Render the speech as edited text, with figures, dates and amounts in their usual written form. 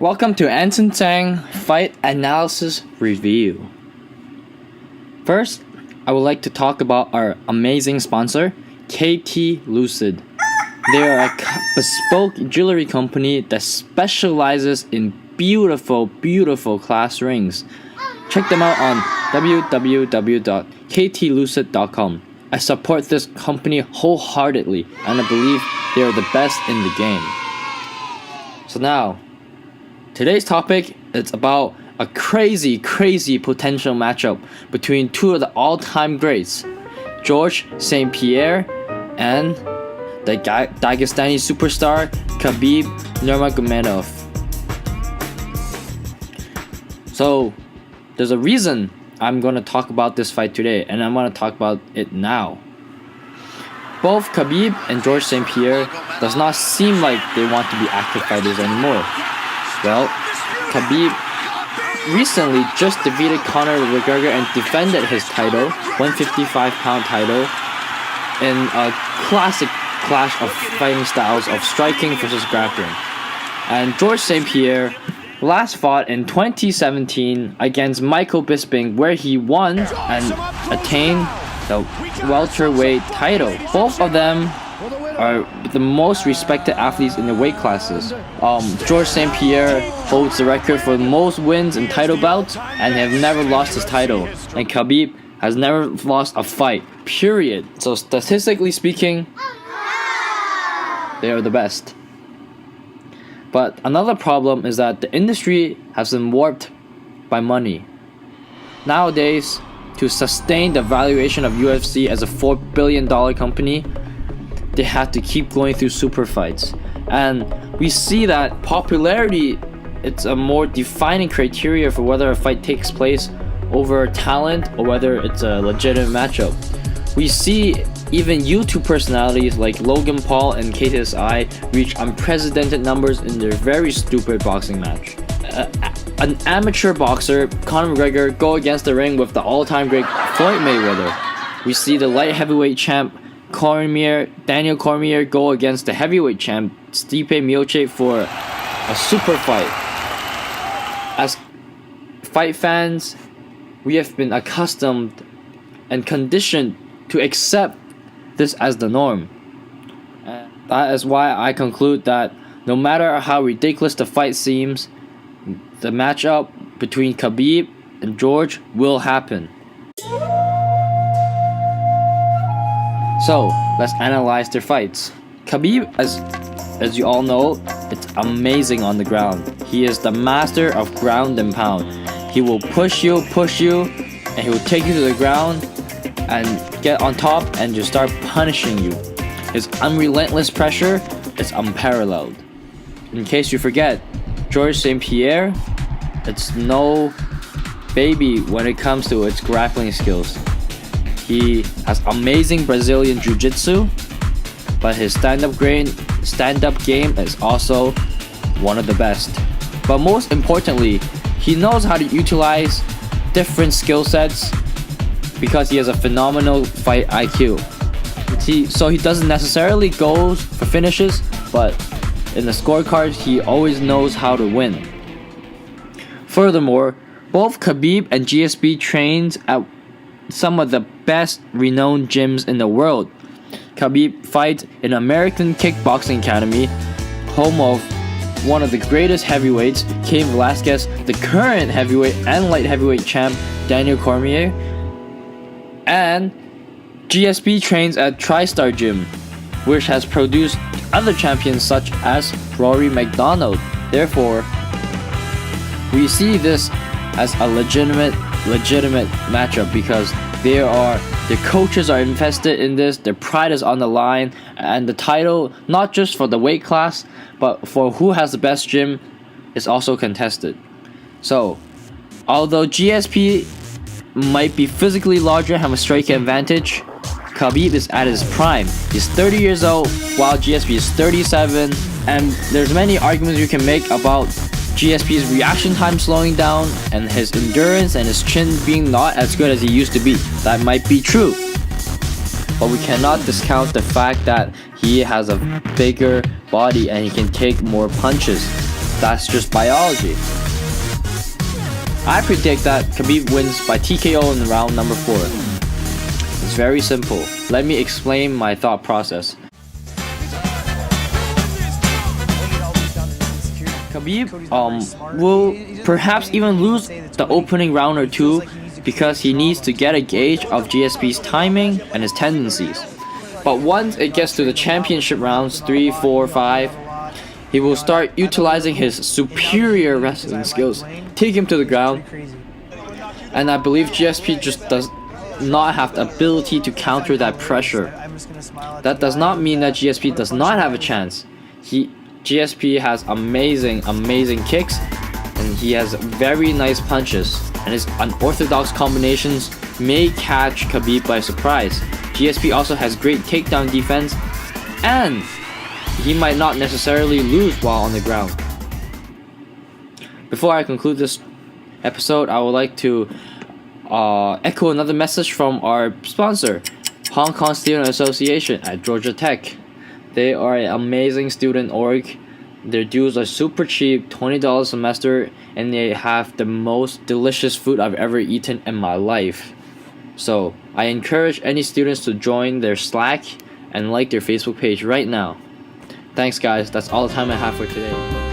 Welcome to Anson Tang Fight Analysis Review. First, I would like to talk about our amazing sponsor, KT Lucid. They are a bespoke jewelry company that specializes in beautiful class rings. Check them out on www.ktlucid.com. I support this company wholeheartedly, and I believe they are the best in the game. So now, today's topic is about a crazy potential matchup between two of the all-time greats, George St. Pierre and the Dagestani superstar Khabib Nurmagomedov. So, there's a reason I'm going to talk about this fight today, and I'm going to talk about it now. Both Khabib and George St. Pierre does not seem like they want to be active fighters anymore. Well, Khabib recently just defeated Conor McGregor and defended his title, 155-pound title, in a classic clash of fighting styles of striking versus grappling. And George St. Pierre last fought in 2017 against Michael Bisping, where he won and attained the welterweight title. Both of them are the most respected athletes in the weight classes. George St. Pierre holds the record for most wins in title bouts and have never lost his title. And Khabib has never lost a fight, period. So statistically speaking, they are the best. But another problem is that the industry has been warped by money. Nowadays, to sustain the valuation of UFC as a $4 billion company, they have to keep going through super fights. And we see that popularity, it's a more defining criteria for whether a fight takes place over talent or whether it's a legitimate matchup. We see even YouTube personalities like Logan Paul and KSI reach unprecedented numbers in their very stupid boxing match. An amateur boxer, Conor McGregor, go against the ring with the all-time great Floyd Mayweather. We see the light heavyweight champ Daniel Cormier go against the heavyweight champ Stipe Miocic for a super fight. As fight fans, we have been accustomed and conditioned to accept this as the norm. And that is why I conclude that no matter how ridiculous the fight seems, the matchup between Khabib and George will happen. So, let's analyze their fights. Khabib, as you all know, it's amazing on the ground. He is the master of ground and pound. He will push you, and he will take you to the ground and get on top and just start punishing you. His unrelentless pressure is unparalleled. In case you forget, George St. Pierre, it's no baby when it comes to its grappling skills. He has amazing Brazilian jiu-jitsu, but his stand-up game is also one of the best. But most importantly, he knows how to utilize different skill sets because he has a phenomenal fight IQ. So he doesn't necessarily go for finishes, but in the scorecards, he always knows how to win. Furthermore, both Khabib and GSP trains at some of the best renowned gyms in the world. Khabib fights in American Kickboxing Academy, home of one of the greatest heavyweights, Cain Velasquez, the current heavyweight and light heavyweight champ, Daniel Cormier. And GSP trains at TriStar Gym, which has produced other champions such as Rory McDonald. Therefore, we see this as a legitimate matchup because their coaches are invested in this, their pride is on the line, and the title, not just for the weight class, but for who has the best gym, is also contested. So, although GSP might be physically larger and have a striking advantage, Khabib is at his prime. He's 30 years old, while GSP is 37, and there's many arguments you can make about GSP's reaction time slowing down and his endurance and his chin being not as good as he used to be. That might be true, but we cannot discount the fact that he has a bigger body and he can take more punches. That's just biology. I predict that Khabib wins by TKO in round number 4. It's very simple. Let me explain my thought process. Khabib will perhaps even lose the opening round or 2 because he needs to get a gauge of GSP's timing and his tendencies. But once it gets to the championship rounds 3, 4, 5, he will start utilizing his superior wrestling skills, take him to the ground, and I believe GSP just does not have the ability to counter that pressure. That does not mean that GSP does not have a chance. GSP has amazing kicks, and he has very nice punches, and his unorthodox combinations may catch Khabib by surprise. GSP also has great takedown defense, and he might not necessarily lose while on the ground. Before I conclude this episode, I would like to echo another message from our sponsor, Hong Kong Student Association at Georgia Tech. They are an amazing student org. Their dues are super cheap, $20 a semester, and they have the most delicious food I've ever eaten in my life. So I encourage any students to join their Slack and like their Facebook page right now. Thanks guys, that's all the time I have for today.